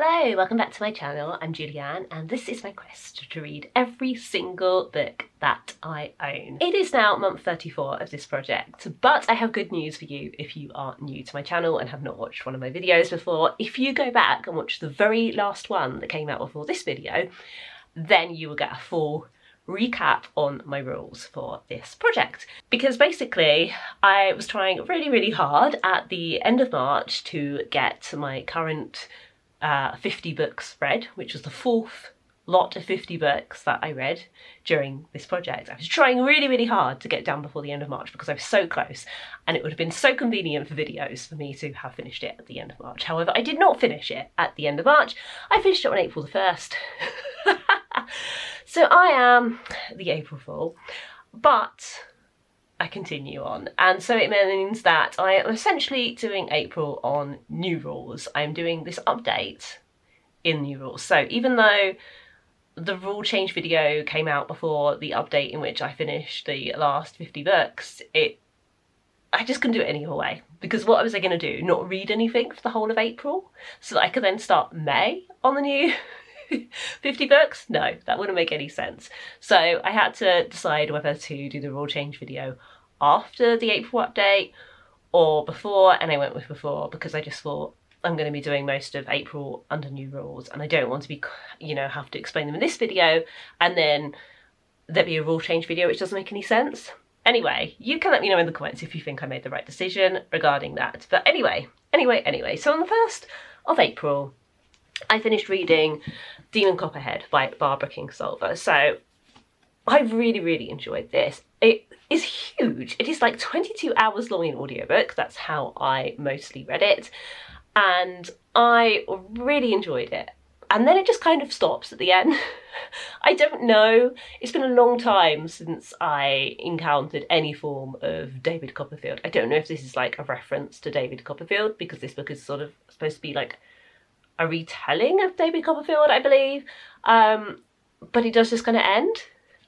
Hello, welcome back to my channel. I'm Julianne and this is my quest to read every single book that I own. It is now month 34 of this project, but I have good news for you if you are new to my channel and have not watched one of my videos before. If you go back and watch the very last one that came out before this video, then you will get a full recap on my rules for this project. Because basically I was trying really hard at the end of March to get my current 50 books read, which was the fourth lot of 50 books that I read during this project. I was trying really hard to get done before the end of March because I was so close, and it would have been so convenient for videos for me to have finished it at the end of March. However, I did not finish it at the end of March. I finished it on April the 1st. So I am the April Fool, but I continue on, and so it means that I am essentially doing April on new rules. I'm doing this update in new rules. So even though the rule change video came out before the update in which I finished the last 50 books, I just couldn't do it any other way, because what was I going to do? Not read anything for the whole of April so that I could then start May on the new 50 books? No, that wouldn't make any sense. So I had to decide whether to do the rule change video after the April update or before, and I went with before because I just thought I'm going to be doing most of April under new rules and I don't want to be, have to explain them in this video and then there'd be a rule change video which doesn't make any sense. Anyway, you can let me know in the comments if you think I made the right decision regarding that. But anyway, so on the 1st of April, I finished reading Demon Copperhead by Barbara Kingsolver. So I really enjoyed this. It is huge. It is like 22 hours long in audiobook. That's how I mostly read it. And I really enjoyed it. And then it just kind of stops at the end. I don't know. It's been a long time since I encountered any form of David Copperfield. I don't know if this is like a reference to David Copperfield, because this book is sort of supposed to be like a retelling of David Copperfield, I believe. But it does just kind of end.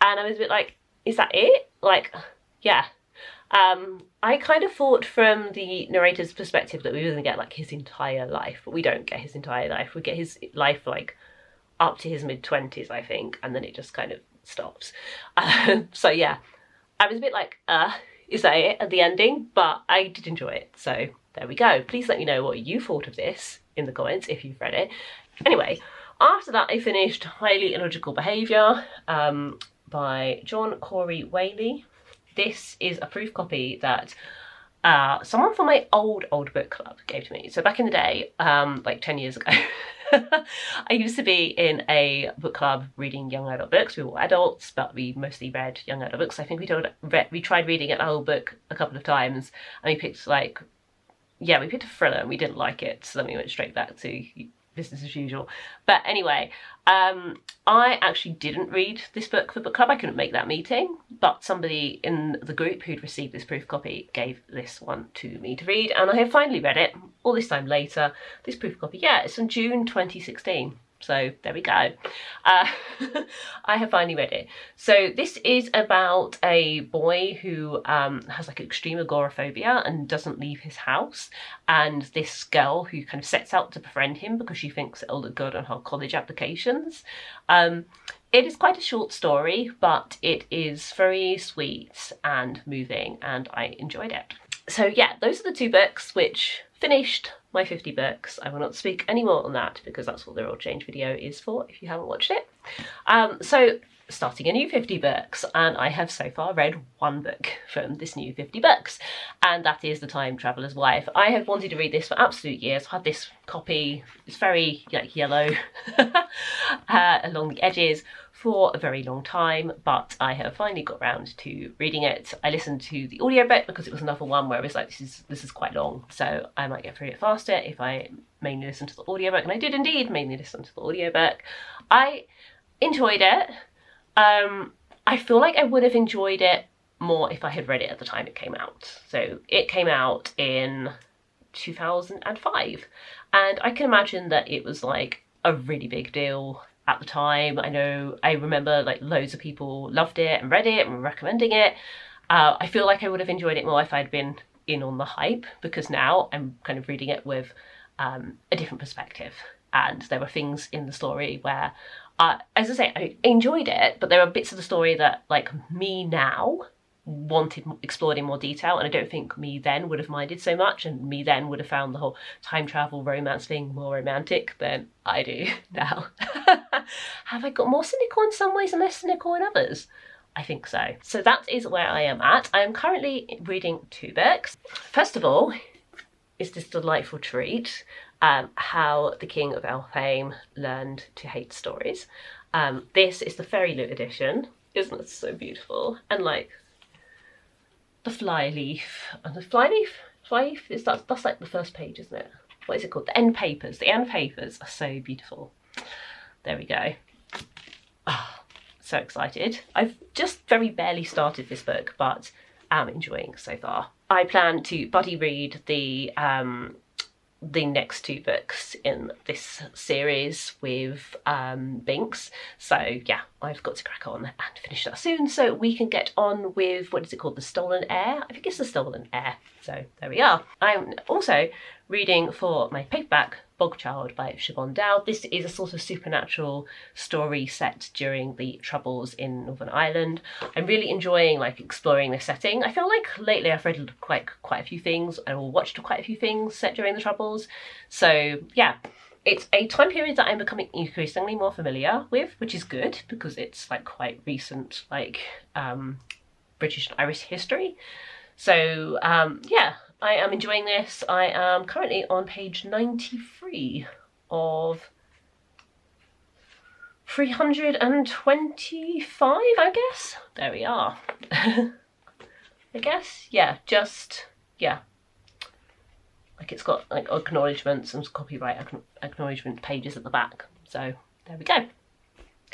And I was a bit like, is that it? Like, yeah. I kind of thought from the narrator's perspective that we were going to get like his entire life, but we don't get his entire life. We get his life like up to his mid-20s, I think, and then it just kind of stops. So yeah, I was a bit like, is that it at the ending? But I did enjoy it, so there we go. Please let me know what you thought of this in the comments if you've read it. Anyway, after that I finished Highly Illogical Behaviour by John Corey Whaley. This is a proof copy that someone from my old book club gave to me. So back in the day, like 10 years ago, I used to be in a book club reading young adult books. We were all adults, but we mostly read young adult books. I think we tried reading an old book a couple of times, and we picked we picked a thriller and we didn't like it, so then we went straight back to business as usual. But anyway, I actually didn't read this book for book club. I couldn't make that meeting, but somebody in the group who'd received this proof copy gave this one to me to read, and I have finally read it all this time later. This proof copy, yeah, it's from June 2016. So there we go. I have finally read it. So this is about a boy who has like extreme agoraphobia and doesn't leave his house, and this girl who kind of sets out to befriend him because she thinks it'll look good on her college applications. It is quite a short story, but it is very sweet and moving, and I enjoyed it. So yeah, those are the two books which finished my 50 books. I will not speak any more on that because that's what the rule change video is for if you haven't watched it. So starting a new 50 books, and I have so far read one book from this new 50 books, and that is The Time Traveller's Wife. I have wanted to read this for absolute years. I've had this copy, it's very like yellow along the edges for a very long time, but I have finally got around to reading it. I listened to the audiobook because it was another one where it was like, this is quite long, so I might get through it faster if I mainly listen to the audiobook, and I did indeed mainly listen to the audiobook. I enjoyed it. I feel like I would have enjoyed it more if I had read it at the time it came out. So it came out in 2005, and I can imagine that it was like a really big deal at the time. I remember like loads of people loved it and read it and were recommending it. I feel like I would have enjoyed it more if I'd been in on the hype, because now I'm kind of reading it with a different perspective. and there were things in the story where, as I say, I enjoyed it, but there are bits of the story that, like, me now wanted explored in more detail, and I don't think me then would have minded so much, and me then would have found the whole time travel romance thing more romantic than I do now. Have I got more cynical in some ways and less cynical in others? I think so. So that is where I am at. I am currently reading 2 books. First of all is this delightful treat, How the King of Elfhame Learned to Hate Stories. This is the Fairy Loot edition. Isn't it so beautiful? And like the flyleaf, and the flyleaf is that's like the first page, isn't it? What is it called? The end papers. The end papers are so beautiful. There we go. Oh, so excited. I've just very barely started this book, but am enjoying so far. I plan to buddy read the next 2 books in this series with Binks. So yeah, I've got to crack on and finish that soon so we can get on with, what is it called, The Stolen Heir? I think it's The Stolen Heir. So there we are. I'm also reading for my paperback Bogchild by Siobhan Dowd. This is a sort of supernatural story set during the Troubles in Northern Ireland. I'm really enjoying like exploring this setting. I feel like lately I've read quite a few things or watched quite a few things set during the Troubles. So yeah, it's a time period that I'm becoming increasingly more familiar with, which is good because it's like quite recent, like British and Irish history. So yeah, I am enjoying this. I am currently on page 93 of 325, I guess. There we are. I guess, yeah, just, yeah. Like it's got like acknowledgements and copyright acknowledgement pages at the back. So there we go.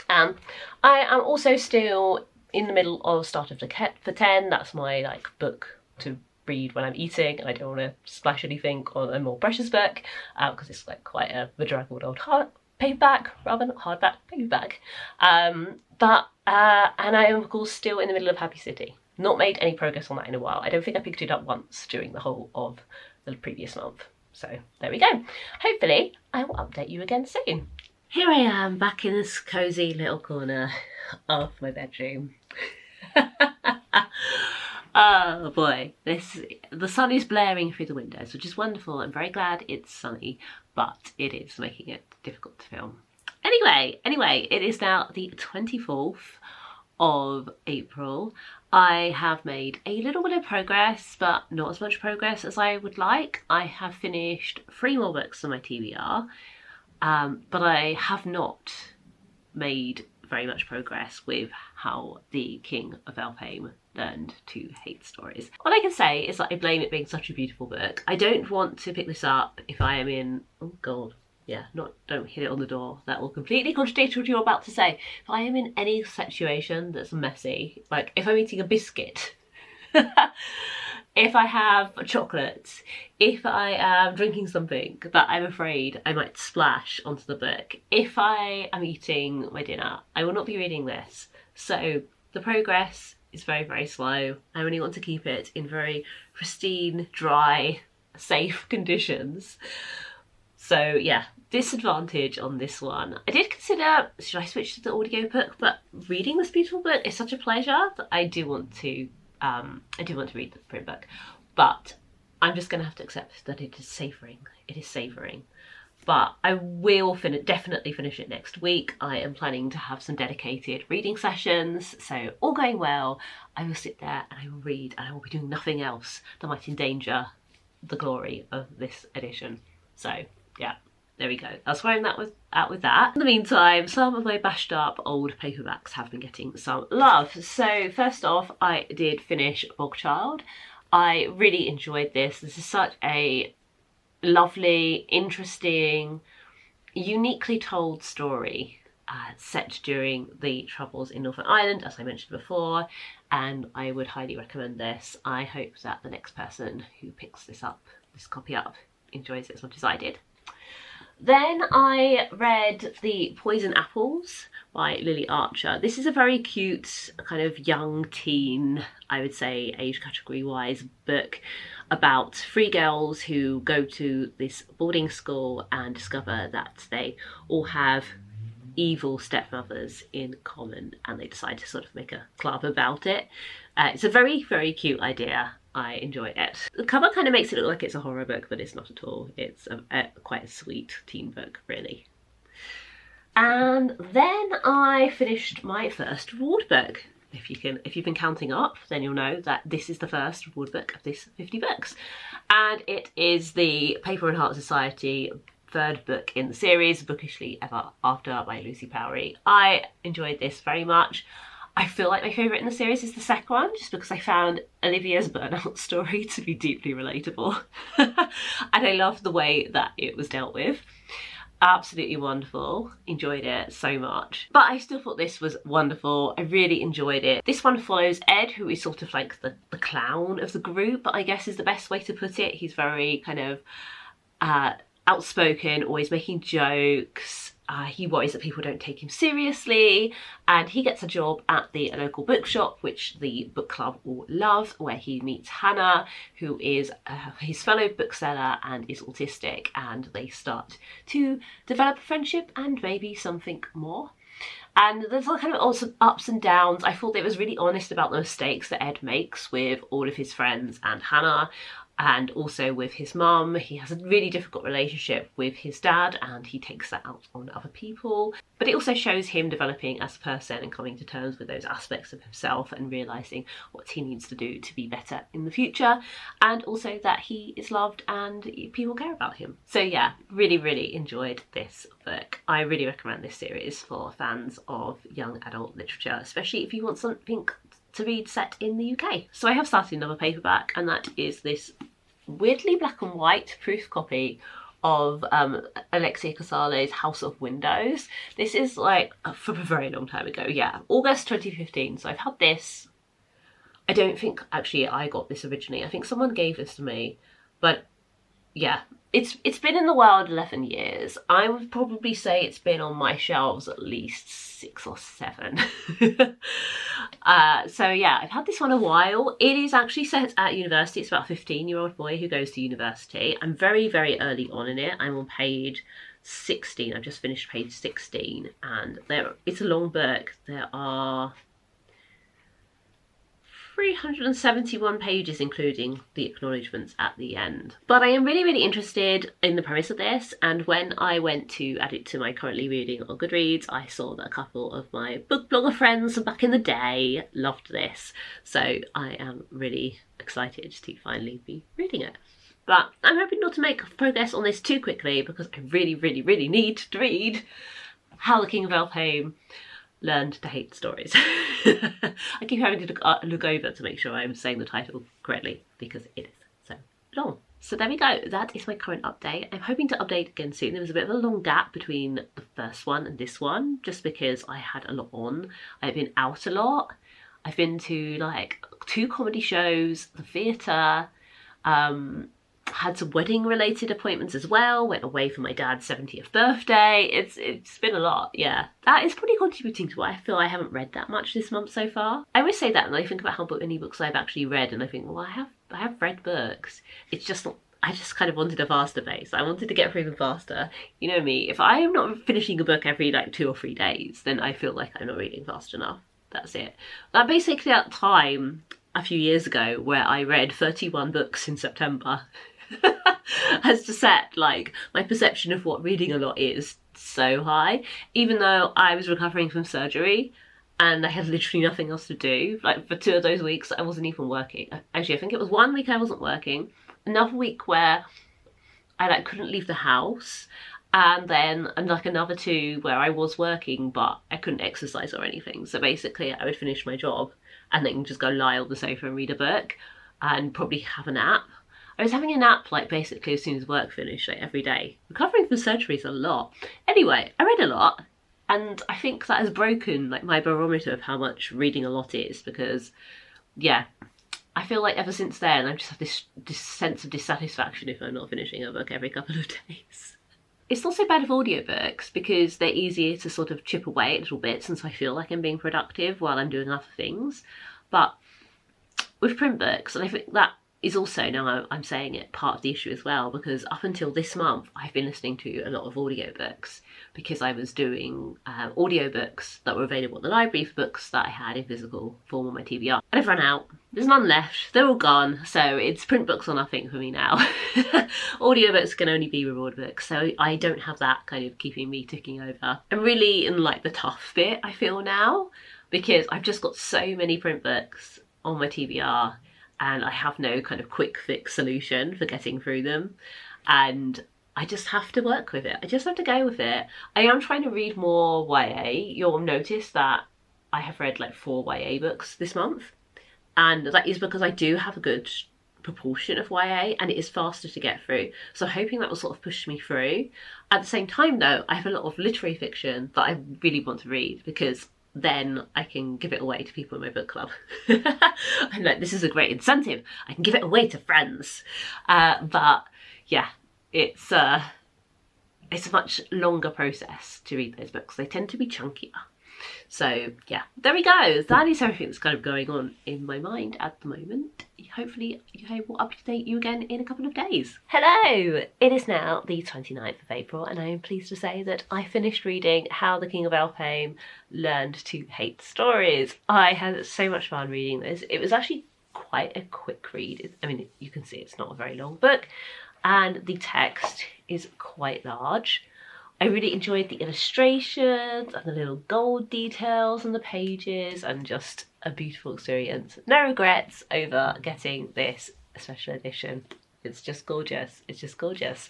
I am also still in the middle of Start of the Ket for 10. That's my like book to read when I'm eating, and I don't want to splash anything on a more precious book because it's like quite a bedraggled old paperback rather than hardback paperback. And I am of course still in the middle of Happy City. Not made any progress on that in a while. I don't think I picked it up once during the whole of the previous month. So there we go. Hopefully I will update you again soon. Here I am back in this cosy little corner of my bedroom. Oh boy, the sun is blaring through the windows, which is wonderful. I'm very glad it's sunny, but it is making it difficult to film. Anyway, it is now the 24th of April. I have made a little bit of progress, but not as much progress as I would like. I have finished 3 more books on my TBR, but I have not made very much progress with How the King of Elfhame Learned to Hate Stories. All I can say is that I blame it being such a beautiful book. I don't want to pick this up if I am in, oh god, yeah, don't hit it on the door. That will completely contradict what you're about to say. If I am in any situation that's messy, like if I'm eating a biscuit, if I have a chocolate, if I am drinking something that I'm afraid I might splash onto the book, if I am eating my dinner, I will not be reading this. So the progress is very, very slow. I only want to keep it in very pristine, dry, safe conditions. So yeah, disadvantage on this one. I did consider, should I switch to the audiobook? But reading this beautiful book is such a pleasure that I do want to read the print book. But I'm just gonna have to accept that it is savouring. It is savouring. But I will definitely finish it next week. I am planning to have some dedicated reading sessions, so all going well, I will sit there and I will read, and I will be doing nothing else that might endanger the glory of this edition. So yeah, there we go. That's where I'm at with that. In the meantime, some of my bashed up old paperbacks have been getting some love. So first off, I did finish Bogchild. I really enjoyed this. This is such a lovely, interesting, uniquely told story set during the Troubles in Northern Ireland, as I mentioned before, and I would highly recommend this. I hope that the next person who picks this copy up, enjoys it as much as I did. Then I read The Poison Apples by Lily Archer. This is a very cute, kind of young teen, I would say, age category wise book. about 3 girls who go to this boarding school and discover that they all have evil stepmothers in common, and they decide to sort of make a club about it. It's a very, very cute idea. I enjoy it. The cover kind of makes it look like it's a horror book, but it's not at all. It's quite a sweet teen book, really. And then I finished my first reward book. If you've been counting up, then you'll know that this is the first reward book of this 50 books. And it is the Paper and Heart Society 3rd book in the series, Bookishly Ever After by Lucy Powrie. I enjoyed this very much. I feel like my favourite in the series is the second one, just because I found Olivia's burnout story to be deeply relatable. And I loved the way that it was dealt with. Absolutely wonderful. Enjoyed it so much. But I still thought this was wonderful. I really enjoyed it. This one follows Ed, who is sort of like the clown of the group, I guess is the best way to put it. He's very kind of outspoken, always making jokes. He worries that people don't take him seriously, and he gets a job at the local bookshop, which the book club all love, where he meets Hannah, who is his fellow bookseller and is autistic, and they start to develop a friendship and maybe something more. And there's all kind of also ups and downs. I thought it was really honest about the mistakes that Ed makes with all of his friends and Hannah, and also with his mum. He has a really difficult relationship with his dad, and he takes that out on other people. But it also shows him developing as a person and coming to terms with those aspects of himself and realising what he needs to do to be better in the future, and also that he is loved and people care about him. So yeah, really, really enjoyed this book. I really recommend this series for fans of young adult literature, especially if you want something to read set in the UK. So I have started another paperback, and that is this weirdly black and white proof copy of Alexia Casale's House of Windows. This is like from a very long time ago, yeah, August 2015. So I've had this. I don't think actually I got this originally. I think someone gave this to me, but yeah, it's been in the wild 11 years. I would probably say it's been on my shelves at least 6 or 7. So yeah, I've had this one a while. It is actually set at university. It's about a 15-year-old boy who goes to university. I'm very, very early on in it. I'm on page 16. I've just finished page 16, and it's a long book. There are 371 pages, including the acknowledgements at the end. But I am really, really interested in the premise of this, and when I went to add it to my currently reading on Goodreads, I saw that a couple of my book blogger friends back in the day loved this, so I am really excited to finally be reading it. But I'm hoping not to make progress on this too quickly, because I really, really, really need to read How the King of Elfhame Learned to Hate Stories. I keep having to look over to make sure I'm saying the title correctly, because it is so long. So there we go, that is my current update. I'm hoping to update again soon. There was a bit of a long gap between the first one and this one, just because I had a lot on. I've been out a lot. I've been to like 2 comedy shows, the theatre, had some wedding related appointments as well, went away for my dad's 70th birthday. It's been a lot, yeah. That is probably contributing to why I feel I haven't read that much this month so far. I always say that, and I think about how many books I've actually read, and I think, well, I have read books. It's just not, I just kind of wanted a faster pace. I wanted to get through them faster. You know me, if I am not finishing a book every like 2 or 3 days, then I feel like I'm not reading fast enough. That's it. That basically that time a few years ago where I read 31 books in September has to set like my perception of what reading a lot is so high, even though I was recovering from surgery and I had literally nothing else to do. Like for 2 of those weeks I wasn't even working. Actually, I think it was 1 week I wasn't working, another week where I like couldn't leave the house, and then like another 2 where I was working but I couldn't exercise or anything. So basically I would finish my job and then just go lie on the sofa and read a book and probably have a nap. I was having a nap like basically as soon as work finished, like every day. Recovering from surgery is a lot. Anyway, I read a lot, and I think that has broken like my barometer of how much reading a lot is, because yeah, I feel like ever since then I've just had this sense of dissatisfaction if I'm not finishing a book every couple of days. It's not so bad with audiobooks because they're easier to sort of chip away at little bits, and so I feel like I'm being productive while I'm doing other things. But with print books, and I think that is also, now I'm saying it, part of the issue as well, because up until this month I've been listening to a lot of audiobooks because I was doing audiobooks that were available at the library for books that I had in physical form on my TBR. And I've run out. There's none left. They're all gone. So it's print books or nothing for me now. Audiobooks can only be reward books, so I don't have that kind of keeping me ticking over. I'm really in like the tough bit, I feel now, because I've just got so many print books on my TBR and I have no kind of quick fix solution for getting through them. And I just have to work with it. I just have to go with it. I am trying to read more YA. You'll notice that I have read like 4 YA books this month. And that is because I do have a good proportion of YA and it is faster to get through. So I'm hoping that will sort of push me through. At the same time though, I have a lot of literary fiction that I really want to read because then I can give it away to people in my book club. I'm like, this is a great incentive. I can give it away to friends. But yeah, it's a much longer process to read those books. They tend to be chunkier. So yeah, there we go. That is everything that's kind of going on in my mind at the moment. Hopefully I will update you again in a couple of days. Hello! It is now the 29th of April and I am pleased to say that I finished reading How the King of Elfhame Learned to Hate Stories. I had so much fun reading this. It was actually quite a quick read. I mean, you can see it's not a very long book and the text is quite large. I really enjoyed the illustrations and the little gold details on the pages and just a beautiful experience. No regrets over getting this special edition. It's just gorgeous. It's just gorgeous.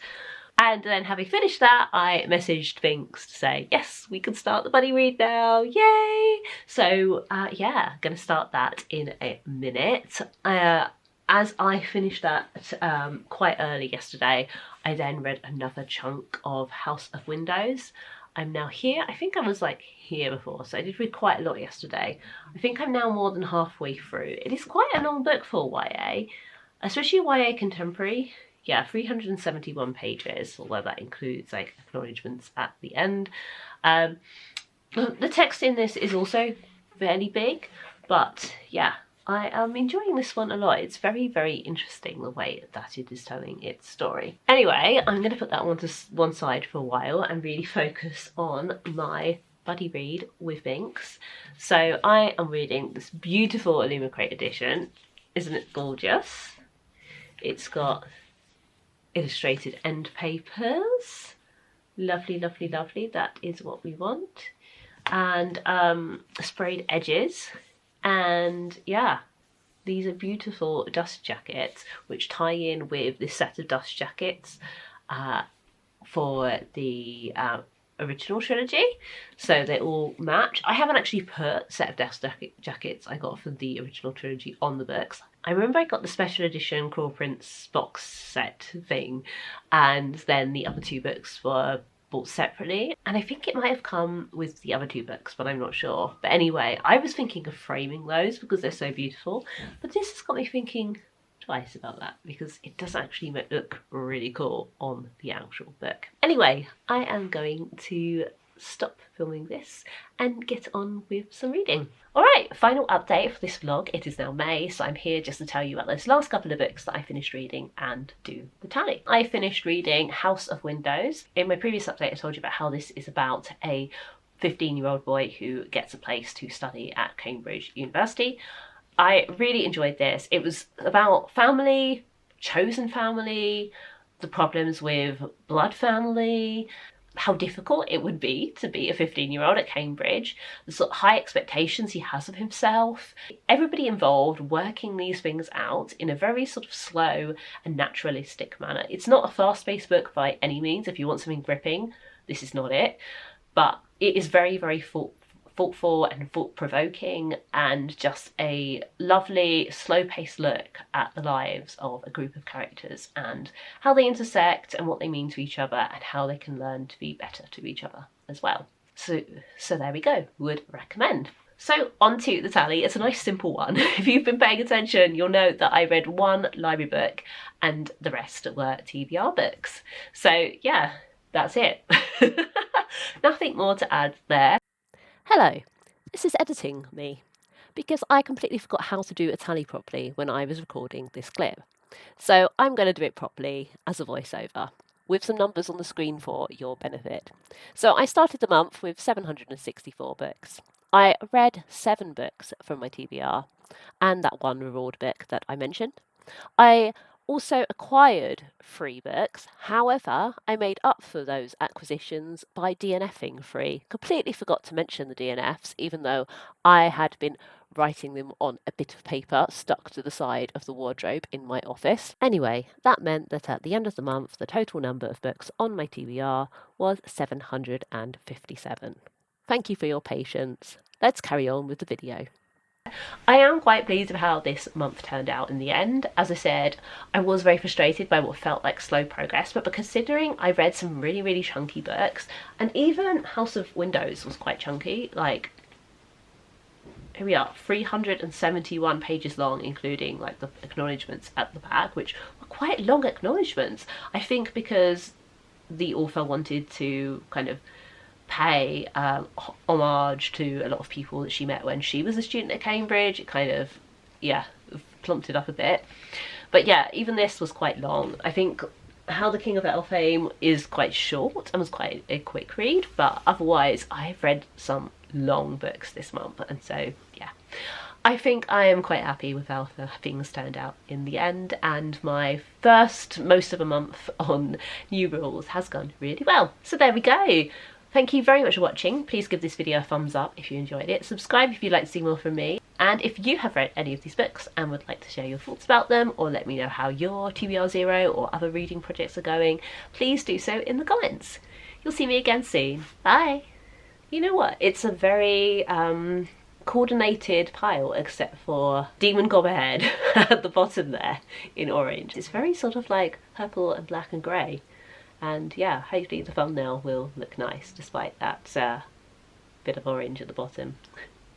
And then having finished that, I messaged Binks to say, yes, we can start the buddy read now. Yay! So yeah, gonna start that in a minute. As I finished that quite early yesterday, I then read another chunk of House of Windows. I'm now here. I think I was like here before, so I did read quite a lot yesterday. I think I'm now more than halfway through. It is quite a long book for YA, especially YA contemporary. Yeah, 371 pages, although that includes like acknowledgements at the end. The text in this is also fairly big, but yeah, I am enjoying this one a lot. It's very, very interesting the way that it is telling its story. Anyway, I'm going to put that one to one side for a while and really focus on my buddy read with Binks. So I am reading this beautiful Illumicrate edition. Isn't it gorgeous? It's got illustrated end papers. Lovely, lovely, lovely. That is what we want. And sprayed edges. And yeah, these are beautiful dust jackets which tie in with this set of dust jackets for the original trilogy, so they all match. I haven't actually put set of dust jackets I got for the original trilogy on the books. I remember I got the special edition Crawl Prince box set thing, and then the other 2 books were bought separately, and I think it might have come with the other 2 books, but I'm not sure. But anyway, I was thinking of framing those because they're so beautiful, but this has got me thinking twice about that because it does actually look really cool on the actual book. Anyway, I am going to stop filming this and get on with some reading. Alright, final update for this vlog. It is now May, so I'm here just to tell you about those last couple of books that I finished reading and do the tally. I finished reading House of Windows. In my previous update I told you about how this is about a 15-year-old boy who gets a place to study at Cambridge University. I really enjoyed this. It was about family, chosen family, the problems with blood family, how difficult it would be to be a 15-year-old at Cambridge, the sort of high expectations he has of himself, everybody involved working these things out in a very sort of slow and naturalistic manner. It's not a fast-paced book by any means. If you want something gripping, this is not it, but it is very, very thoughtful and thought-provoking, and just a lovely slow-paced look at the lives of a group of characters and how they intersect and what they mean to each other and how they can learn to be better to each other as well. So there we go, would recommend. So on to the tally. It's a nice simple one. If you've been paying attention, you'll know that I read 1 library book and the rest were TBR books. So yeah, that's it. Nothing more to add there. Hello, this is editing me, because I completely forgot how to do a tally properly when I was recording this clip. So I'm going to do it properly as a voiceover, with some numbers on the screen for your benefit. So I started the month with 764 books. I read 7 books from my TBR, and that one reward book that I mentioned. I also acquired 3 books, however, I made up for those acquisitions by DNFing 3. Completely forgot to mention the DNFs, even though I had been writing them on a bit of paper stuck to the side of the wardrobe in my office. Anyway, that meant that at the end of the month, the total number of books on my TBR was 757. Thank you for your patience. Let's carry on with the video. I am quite pleased with how this month turned out in the end. As I said, I was very frustrated by what felt like slow progress, but considering I read some really chunky books, and even House of Windows was quite chunky, like, here we are, 371 pages long, including like the acknowledgements at the back, which were quite long acknowledgements. I think because the author wanted to kind of pay homage to a lot of people that she met when she was a student at Cambridge. It kind of, yeah, plumped it up a bit. But yeah, even this was quite long. I think How the King of Elfhame is quite short and was quite a quick read, but otherwise I've read some long books this month, and so yeah, I think I am quite happy with how things turned out in the end, and my first most of a month on new rules has gone really well. So there we go. Thank you very much for watching. Please give this video a thumbs up if you enjoyed it. Subscribe if you'd like to see more from me. And if you have read any of these books and would like to share your thoughts about them, or let me know how your TBR Zero or other reading projects are going, please do so in the comments. You'll see me again soon. Bye! You know what? It's a very coordinated pile, except for Demon Copperhead at the bottom there in orange. It's very sort of like purple and black and grey. And yeah, hopefully the thumbnail will look nice despite that bit of orange at the bottom.